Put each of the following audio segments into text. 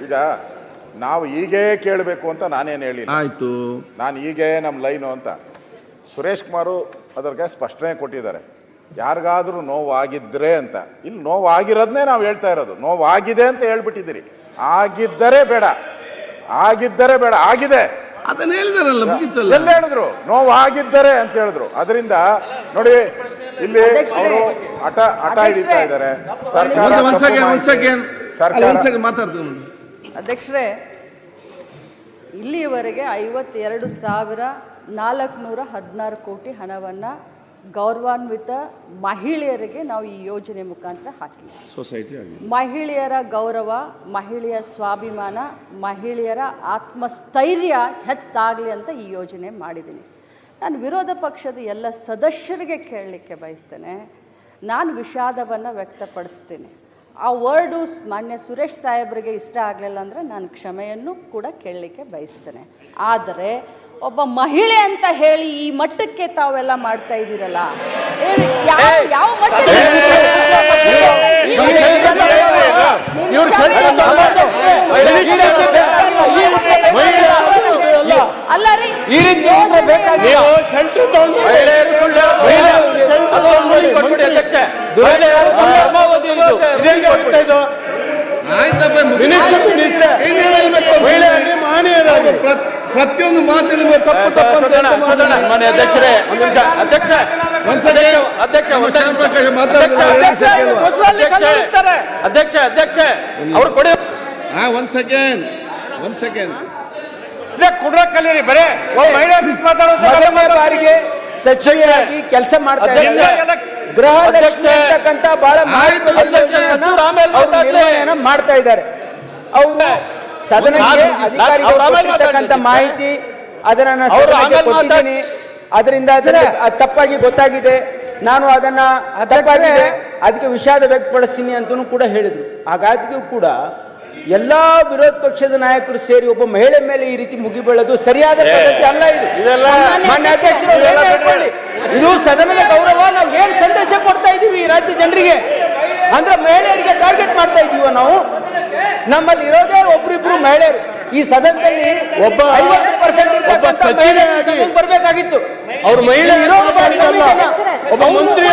ಈಗ ನಾವು ಹೀಗೇ ಕೇಳಬೇಕು ಅಂತ ನಾನೇನು ಹೇಳಿ ಆಯ್ತು, ನಾನು ಹೀಗೆ ನಮ್ಮ ಲೈನು ಅಂತ. ಸುರೇಶ್ ಕುಮಾರು ಅದಕ್ಕೆ ಸ್ಪಷ್ಟನೆ ಕೊಟ್ಟಿದ್ದಾರೆ, ಯಾರಿಗಾದ್ರೂ ನೋವಾಗಿದ್ರೆ ಅಂತ. ಇಲ್ಲಿ ನೋವಾಗಿರೋದನ್ನೇ ನಾವು ಹೇಳ್ತಾ ಇರೋದು, ನೋವಾಗಿದೆ ಅಂತ ಹೇಳ್ಬಿಟ್ಟಿದ್ದೀರಿ. ಆಗಿದ್ದರೆ ಬೇಡ, ಆಗಿದ್ದರೆ ಬೇಡ, ಆಗಿದೆ ಅದನ್ನ ಹೇಳಿದಾರಲ್ಲ, ಮುಗಿತಲ್ಲ. ಎಲ್ಲ ಹೇಳಿದ್ರು ನೋವಾಗಿದ್ದರೆ ಅಂತ ಹೇಳಿದ್ರು. ಅದರಿಂದ ನೋಡಿ ಇಲ್ಲಿ ಅವರು ಹಠ ಹಿಡಿತಾ ಇದ್ದಾರೆ. ಮಾತಾಡ್ತೀನಿ ಅಧ್ಯಕ್ಷರೇ, ಇಲ್ಲಿಯವರೆಗೆ 52,416 ಕೋಟಿ ಹಣವನ್ನು ಗೌರವಾನ್ವಿತ ಮಹಿಳೆಯರಿಗೆ ನಾವು ಈ ಯೋಜನೆ ಮುಖಾಂತರ ಹಾಕಿದ್ದೀವಿ. ಸೊಸೈಟಿ ಮಹಿಳೆಯರ ಗೌರವ, ಮಹಿಳೆಯ ಸ್ವಾಭಿಮಾನ, ಮಹಿಳೆಯರ ಆತ್ಮಸ್ಥೈರ್ಯ ಹೆಚ್ಚಾಗಲಿ ಅಂತ ಈ ಯೋಜನೆ ಮಾಡಿದ್ದೀನಿ. ನಾನು ವಿರೋಧ ಪಕ್ಷದ ಎಲ್ಲ ಸದಸ್ಯರಿಗೆ ಕೇಳಲಿಕ್ಕೆ ಬಯಸ್ತೇನೆ, ನಾನು ವಿಷಾದವನ್ನು ವ್ಯಕ್ತಪಡಿಸ್ತೇನೆ. ಆ ವರ್ಡು ಮಾನ್ಯ ಸುರೇಶ್ ಸಾಹೇಬರಿಗೆ ಇಷ್ಟ ಆಗಲಿಲ್ಲ ಅಂದರೆ ನಾನು ಕ್ಷಮೆಯನ್ನು ಕೂಡ ಕೇಳಲಿಕ್ಕೆ ಬಯಸ್ತೇನೆ. ಆದರೆ ಒಬ್ಬ ಮಹಿಳೆ ಅಂತ ಹೇಳಿ ಈ ಮಟ್ಟಕ್ಕೆ ತಾವೆಲ್ಲ ಮಾಡ್ತಾ ಇದ್ದೀರಲ್ಲ, ಯಾವ ಮಟ್ಟಕ್ಕೆ ಅಲ್ಲ ರೀ, ಪ್ರತಿಯೊಂದು ಮಾತಲ್ಲಿ ತಪ್ಪು ಅಧ್ಯಕ್ಷರೇ, ಅಧ್ಯಕ್ಷ ಅವ್ರು ಕೊಡಿ. ಒಂದ್ ಸೆಕೆಂಡ್ ಕುಡ್ರ ಕಲೀರಿ, ಬರೇ ಬಾರಿಗೆ ಸಚಿವರಾಗಿ ಕೆಲಸ ಮಾಡ್ತಾ ಇದ್ದಾರೆ. ಗೃಹ ಲಕ್ಷ್ಮಿ ಅಂತಕ್ಕಂಥ ಬಹಳ ಮಾಡ್ತಾ ಇದ್ದಾರೆ. ಅವರು ಸದನಕ್ಕೆ ಅಧಿಕಾರಿಗಳು ಮಾಹಿತಿ ಅದನ್ನ ಕೊಟ್ಟಿದ್ದೀನಿ. ಅದರಿಂದ ತಪ್ಪಾಗಿ ಗೊತ್ತಾಗಿದೆ, ನಾನು ಅದನ್ನ ತಪ್ಪಾಗಿದೆ, ಅದಕ್ಕೆ ವಿಷಾದ ವ್ಯಕ್ತಪಡಿಸ್ತೀನಿ ಅಂತಲೂ ಕೂಡ ಹೇಳಿದ್ರು. ಹಾಗಾಗಿಯೂ ಕೂಡ ಎಲ್ಲಾ ವಿರೋಧ ಪಕ್ಷದ ನಾಯಕರು ಸೇರಿ ಒಬ್ಬ ಮಹಿಳೆ ಮೇಲೆ ಈ ರೀತಿ ಮುಗಿಬೀಳೋದು ಸರಿಯಾದ ಪದ್ಧತಿ ಅಲ್ಲ. ಮಾನ್ಯ ಅಧ್ಯಕ್ಷರು, ಇದು ಸದನದ ಗೌರವ. ನಾವು ಏನ್ ಸಂದೇಶ ಕೊಡ್ತಾ ಇದೀವಿ ಈ ರಾಜ್ಯ ಜನರಿಗೆ ಅಂದ್ರೆ ಮಹಿಳೆಯರಿಗೆ ಟಾರ್ಗೆಟ್ ಮಾಡ್ತಾ ಇದೀವ ನಾವು. ನಮ್ಮಲ್ಲಿ ಇರೋದೇ ಒಬ್ರಿಬ್ರು ಮಹಿಳೆಯರು. ಈ ಸದನದಲ್ಲಿ ಒಬ್ಬ 50% ಬರಬೇಕಾಗಿತ್ತು. ಅವ್ರ ಮಹಿಳೆ ಒಬ್ಬ ಮಂತ್ರಿ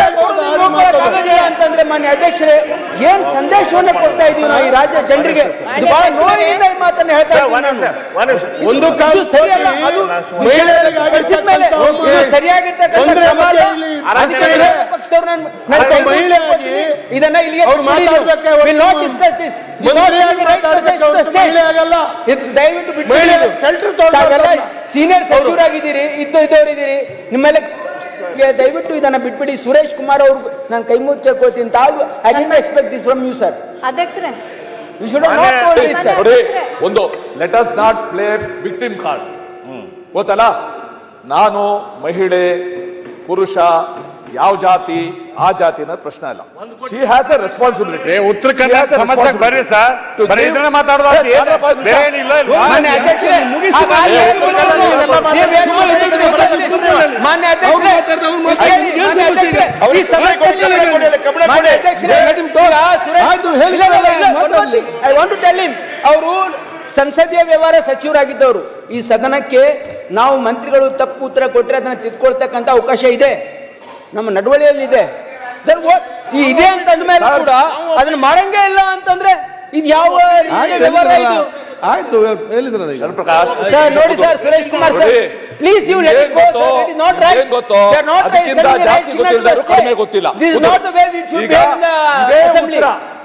ಅಂತಂದ್ರೆ ಮಾನ್ಯ ಅಧ್ಯಕ್ಷರೇ, ಏನ್ ಸಂದೇಶವನ್ನ ಕೊಡ್ತಾ ಇದೀವಿ ನಾವು ಈ ರಾಜ್ಯ ಜನರಿಗೆ? ಇದು ಬಹಳ ನೋವಿನಿಂದ ಈ ಮಾತನ್ನ ಹೇಳ್ತಾ ಇದ್ದೀನಿ. ಒಂದು ಕಾಲ ಸರಿಯಲ್ಲ, ಅದು ಸರಿಯಾಗಿರ್ತಕ್ಕಂಥ ಇದನ್ನ ಇಲ್ಲಿಗೆ ದಯವಿಟ್ಟು ಸೀನಿಯರ್ ಸಚಿವರಾಗಿದ್ದೀರಿ, ಇದ್ದವರಿದ್ದೀರಿ, ನಿಮ್ಮೆಲ್ಲ ದಯವಿಟ್ಟು ಇದನ್ನ ಬಿಟ್ಬಿಡಿ. ಸುರೇಶ್ ಕುಮಾರ್ ಅವ್ರಿಗೆ ನಾನು ಕೈ ಮುಗಿ ಕೇಳ್ಕೊಳ್ತೀನಿ. ತಾವು I did expect this from you sir. ಅಧ್ಯಕ್ಷರೇ, ಒಂದು let us not play victim card. ಗೊತ್ತಲ್ಲ, ನಾನು ಮಹಿಳೆ ಪುರುಷ ಯಾವ ಜಾತಿ ಆ ಜಾತಿ ಅನ್ನೋದು ಪ್ರಶ್ನೆ ಅಲ್ಲ. She has A responsibility. Uttara Kannada ಸಮಸ್ಯೆಗೆ ಬರ್ರಿ ಸರ್, ಬರೀ ಇದನ್ನ ಮಾತಾಡೋದು ಅವರು ಸಂಸದೀಯ ವ್ಯವಹಾರ ಸಚಿವರಾಗಿದ್ದವರು. ಈ ಸದನಕ್ಕೆ ನಾವು ಮಂತ್ರಿಗಳು ತಪ್ಪು ಉತ್ತರ ಕೊಟ್ಟರೆ ಅದನ್ನ ತಿದ್ಕೊಳ್ತಕ್ಕಂಥ ಅವಕಾಶ ಇದೆ, ನಮ್ಮ ನಡವಳಿಕೆಯಲ್ಲಿದೆ. ಇದೆ ಅಂತಂದ್ಮೇಲೆ ಕೂಡ ಅದನ್ನ ಮಾಡಂಗೇ ಇಲ್ಲ ಅಂತಂದ್ರೆ ಇದು ಯಾವ ವ್ಯವಹಾರ ಇದು? ಆಯ್ತು, ಹೇಳಿದ್ರಲ್ಲ ಈಗ ನೋಡಿ sir, Suresh Kumar sir, please you let it go sir. It is not right. They are not ಗೊತ್ತಿಲ್ಲ. This is not the way we should be in the assembly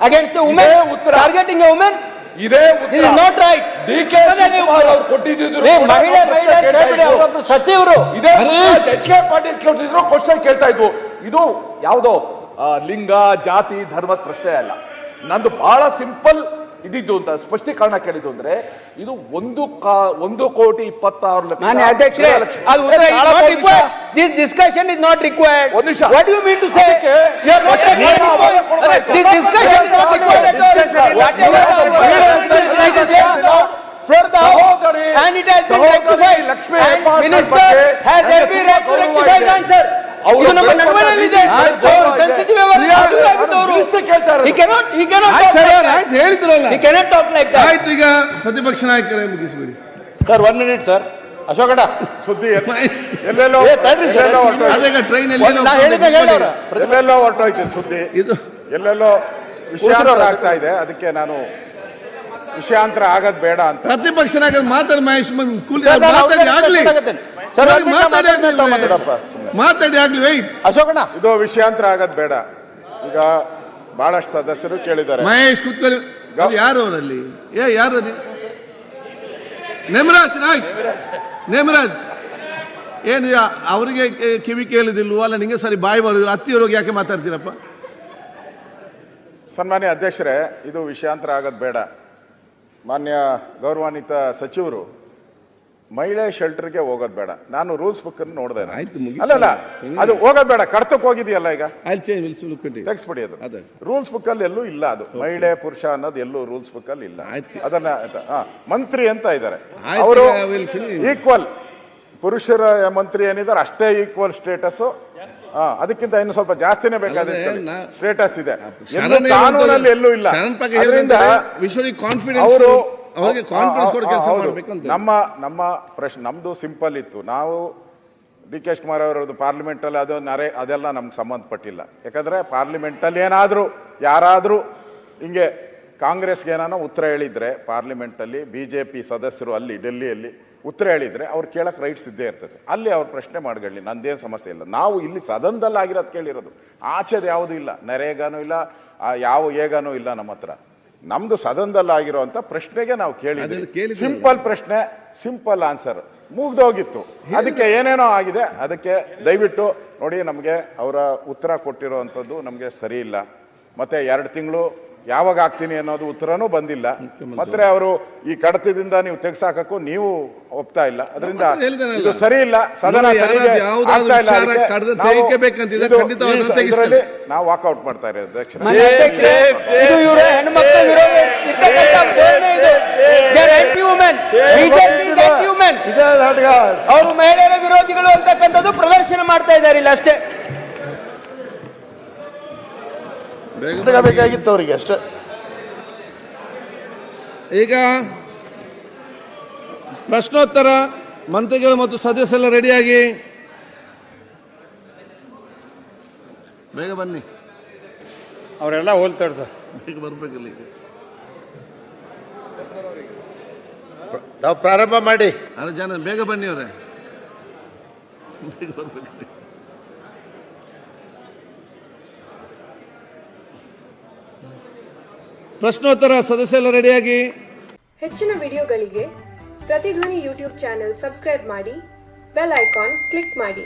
against a woman, targeting a woman. ಇದೇ this is not right. DK Shivakumar ಅವರು ಕೊಟ್ಟಿದ್ರು, ಮಹಿಳೆ ಅವರೊಬ್ಬರು ಸಚಿವರು ಇದೇ HK Patil ಕೇಳ್ತಿದ್ರು, question ಕೇಳ್ತಾ ಇದ್ವು. ಇದು ಯಾವುದೋ ಲಿಂಗ ಜಾತಿ ಧರ್ಮದ ಪ್ರಶ್ನೆ ಅಲ್ಲ. ನಂದು ಬಹಳ ಸಿಂಪಲ್ ಇದಿದ್ದು ಅಂತ ಸ್ಪಷ್ಟೀಕರಣ ಕೇಳಿದ್ದು ಅಂದ್ರೆ ಇದು 1,26,00,000. ಮಾನ್ಯ ಅಧ್ಯಕ್ಷರೇ, this discussion is not required. ಒಂದು ನಿಮಿಷ, what you mean to say? This discussion is not required at all. And it has been rectified. Minister has every right to rectify the answer. ಅವ್ರು ಇದು ನಮ್ಮ ನಡವಳಿಕೆಯಲ್ಲಿದೆ. ಅವ್ರು sensitive ವ್ಯವಹಾರ ಇಷ್ಟೇ ಕೇಳ್ತಾ ಇರೋದು. He cannot ಆಯ್ತು talk ಸರ್, like that. ಆಯ್ತು ಹೇಳಿದ್ರಲ್ಲ. He cannot talk like that. ಆಯ್ತು, ಈಗ ಪ್ರತಿಪಕ್ಷ ನಾಯಕರೇ ಮುಗಿಸ್ಬಿಡಿ. Sir 1 minute sir. ಅಶೋಕಣ್ಣ ಸುದ್ದಿ ಮಹೇಶ್, ಎಲ್ಲೆಲ್ಲೋ ತಡ್ರಿ ಸರ್. ಎಲ್ಲೆಲ್ಲೋ ಹೊರ್ಟೋಯ್ತು. ಅದೇ ಟ್ರೈನ್ ನಾ ಹೇಳಿದಾಗ ಹೇಳೋರ ಎಲ್ಲೆಲ್ಲೋ ಹೊರಟೋಯ್ತು ಸುದ್ದಿ, ಇದು ಎಲ್ಲೆಲ್ಲೋ ವಿಷಯಾಂತರ ಆಗ್ತಾ ಇದೆ. ಅದಕ್ಕೆ ನಾನು ವಿಷಯಾಂತರ ಆಗದ್ ಬೇಡ ಅಂತ. ಪ್ರತಿಪಕ್ಷ ನಾಯಕರು ಮಾತಾಡಿ ಮಹೇಶ್, ಕೂಲಿ ಸರ್, ನಾನು ಮಾತಾಡಿ ಅವ್ರ ಆಗ್ಲಿ, ಸರ್, ಮಾತಾಡಿ ಆಗ್ಲಿ, ವೆಯ್ಟ್. ಅಶೋಕಣ್ಣ ಇದು ವಿಷಯಾಂತರ ಆಗದ್ ಬೇಡ. ಈಗ ಬಹಳಷ್ಟು ಸದಸ್ಯರು ಕೇಳಿದ್ದಾರೆ. ಮಹೇಶ್ ಕೂತ್ಕೊಳ್ಳಿ. ಅದು ಯಾರು ಅವರಲ್ಲಿ? ಯಾರು ಅದು? ನೇಮರಾಜ್ ನಾಯ್ಕ್, ನೇಮರಾಜ್ ಏನು ಅವರಿಗೆ ಕಿವಿ ಕೇಳುದಿಲ್ವೋ? ಅಲ್ಲ ನಿಂಗೆ ಸರಿ ಬಾಯಿ ಬರುದಿಲ್ಲ, ಹತ್ತಿರೋಗಿ ಯಾಕೆ ಮಾತಾಡ್ತೀರಪ್ಪ? ಸನ್ಮಾನ್ಯ ಅಧ್ಯಕ್ಷರೇ, ಇದು ವಿಷಯಾಂತರ ಆಗದ್ ಬೇಡ. ಮಾನ್ಯ ಗೌರವಾನ್ವಿತ ಸಚಿವರು ಮಹಿಳೆ ಶೆಲ್ಟರ್ಗೆ ಹೋಗೋದ್ ಬೇಡ. ನಾನು ರೂಲ್ಸ್ ಬುಕ್ ಅನ್ನು ನೋಡಿದೆ. ಆಯ್ತು, ಮುಗೀತು. ಅಲ್ಲಲ್ಲ, ಅದು ಹೋಗೋದ್ ಬೇಡ. ಕಡ್ತಕ್ಕೆ ಹೋಗಿದೆಯಲ್ಲ, ಈಗ I'll change, we'll look at it. ತೆಗಿಸ್ಬಿಡಿ. ಅದು ಅದೇ. ರೂಲ್ಸ್ ಬುಕ್ ಅಲ್ಲಿ ಎಲ್ಲೂ ಇಲ್ಲ. ಅದು ಮಹಿಳೆ ಪುರುಷ ಅನ್ನೋದು ಎಲ್ಲೂ ರೂಲ್ಸ್ ಬುಕ್ ಅಲ್ಲಿ ಇಲ್ಲ. ಆಯ್ತು. ಅದನ್ನ ಮಂತ್ರಿ ಅಂತ ಇದ್ದಾರೆ ಆಯ್ತು, ಅವರು. we'll finish. ಈಕ್ವಲ್ ಪುರುಷರ ಮಂತ್ರಿ ಏನಿದ್ದಾರೆ ಅಷ್ಟೇ ಈಕ್ವಲ್ ಸ್ಟೇಟಸ್. ಅದಕ್ಕಿಂತ ಇನ್ನು ಸ್ವಲ್ಪ ಜಾಸ್ತಿನೇ ಬೇಕಾದ ಸ್ಟೇಟಸ್ ಇದೆ. ಎಲ್ಲೂ ಕಾನೂನಲ್ಲಿ ಎಲ್ಲೂ ಇಲ್ಲ. ಅದರಿಂದ ಅವರು ಅವರಿಗೆ ಕಾನ್ಫಿಡೆನ್ಸ್ ಕೊಡೋ ಕೆಲಸ ಮಾಡಬೇಕಂತ ನಮ್ಮ ಪ್ರಶ್ನೆ ನಮ್ದು ಸಿಂಪಲ್ ಇತ್ತು. ನಾವು ಡಿ ಕೆ ಶಿವಕುಮಾರ್ ಅವರದ್ದು ಪಾರ್ಲಿಮೆಂಟ್ ಅಲ್ಲಿ ಅದೆಲ್ಲ ನಮ್ಗೆ ಸಂಬಂಧಪಟ್ಟಿಲ್ಲ. ಯಾಕಂದ್ರೆ ಪಾರ್ಲಿಮೆಂಟ್ ಅಲ್ಲಿ ಏನಾದ್ರೂ ಯಾರಾದ್ರೂ ಹಿಂಗೆ ಕಾಂಗ್ರೆಸ್ಗೆ ಏನಾನ ಉತ್ತರ ಹೇಳಿದ್ರೆ, ಪಾರ್ಲಿಮೆಂಟ್ ಅಲ್ಲಿ ಬಿಜೆಪಿ ಸದಸ್ಯರು ಅಲ್ಲಿ ಡೆಲ್ಲಿಯಲ್ಲಿ ಉತ್ತರ ಹೇಳಿದ್ರೆ ಅವ್ರು ಕೇಳಕ್ ರೈಟ್ಸ್ ಇದ್ದೇ ಇರ್ತದೆ. ಅಲ್ಲಿ ಅವ್ರ ಪ್ರಶ್ನೆ ಮಾಡ್ಕೊಳ್ಳಿ, ನಂದೇನು ಸಮಸ್ಯೆ ಇಲ್ಲ. ನಾವು ಇಲ್ಲಿ ಸದನದಲ್ಲಿ ಆಗಿರೋದು ಕೇಳಿರೋದು, ಆಚೆದು ಯಾವುದೂ ಇಲ್ಲ. ನರೇಗಾನೂ ಇಲ್ಲ, ಯಾವ ಏಗಾನೂ ಇಲ್ಲ ನಮ್ಮ ಹತ್ರ. ನಮ್ದು ಸದನದಲ್ಲಿ ಆಗಿರುವಂತ ಪ್ರಶ್ನೆಗೆ ನಾವು ಕೇಳಿದ್ವಿ. ಸಿಂಪಲ್ ಪ್ರಶ್ನೆ, ಸಿಂಪಲ್ ಆನ್ಸರ್, ಮುಗ್ದೋಗಿತ್ತು. ಅದಕ್ಕೆ ಏನೇನೋ ಆಗಿದೆ. ಅದಕ್ಕೆ ದಯವಿಟ್ಟು ನೋಡಿ, ನಮಗೆ ಅವರ ಉತ್ತರ ಕೊಟ್ಟಿರುವಂಥದ್ದು ನಮಗೆ ಸರಿ ಇಲ್ಲ. ಮತ್ತೆ 2 ತಿಂಗಳು ಯಾವಾಗ ಆಗ್ತೀನಿ ಅನ್ನೋದು ಉತ್ತರನೂ ಬಂದಿಲ್ಲ. ಮತ್ತೆ ಅವರು ಈ ಕಡತದಿಂದ ನೀವು ತೆಗ್ಸಾಕಕ್ಕೂ ನೀವು ಒಪ್ತಾ ಇಲ್ಲ. ಅದರಿಂದ ಇದು ಸರಿ ಇಲ್ಲ. ಸದನ ನಾವು ವಾಕೌಟ್ ಮಾಡ್ತಾ ಇರೋದು ಅಧ್ಯಕ್ಷರೇ. ಇದು ಇವರು ಹೆಣ್ಮಕ್ಳ ವಿರೋಧ ಇರ್ತಕ್ಕಂಥ ಧೋರಣೆ ಇದು. They are anti-women. BJP is anti-women. ಅವರು ಮಹಿಳೆಯರ ವಿರೋಧಿಗಳು ಅಂತಕ್ಕಂಥದ್ದು ಪ್ರದರ್ಶನ ಮಾಡ್ತಾ ಇದ್ದಾರೆ ಇಲ್ಲ ಅಷ್ಟೇ. ಬೇಕಾಗಿತ್ತು ಅವರಿಗೆ ಅಷ್ಟೇ. ಈಗ ಪ್ರಶ್ನೋತ್ತರ, ಮಂತ್ರಿಗಳು ಮತ್ತು ಸದಸ್ಯರೆಲ್ಲ ರೆಡಿಯಾಗಿ ಬೇಗ ಬನ್ನಿ. ಅವರೆಲ್ಲ ಹೋಲ್ತಾರೆ ಸರ್, ಬೇಗ ಬರ್ಬೇಕಲ್ಲ. ಈಗ ನಾವು ಪ್ರಾರಂಭ ಮಾಡಿ. ಜನ ಬೇಗ ಬನ್ನಿ, ಅವರೇ ಬೇಗ ಬರ್ಬೇಕು. ಪ್ರಶ್ನೋತ್ತರ, ಸದಸ್ಯರೆಲ್ಲ ರೆಡಿಯಾಗಿ. ಹೆಚ್ಚಿನ ವಿಡಿಯೋಗಳಿಗೆ ಪ್ರತಿಧ್ವನಿ ಯೂಟ್ಯೂಬ್ ಚಾನೆಲ್ ಸಬ್ಸ್ಕ್ರೈಬ್ ಮಾಡಿ, ಬೆಲ್ ಐಕಾನ್ ಕ್ಲಿಕ್ ಮಾಡಿ.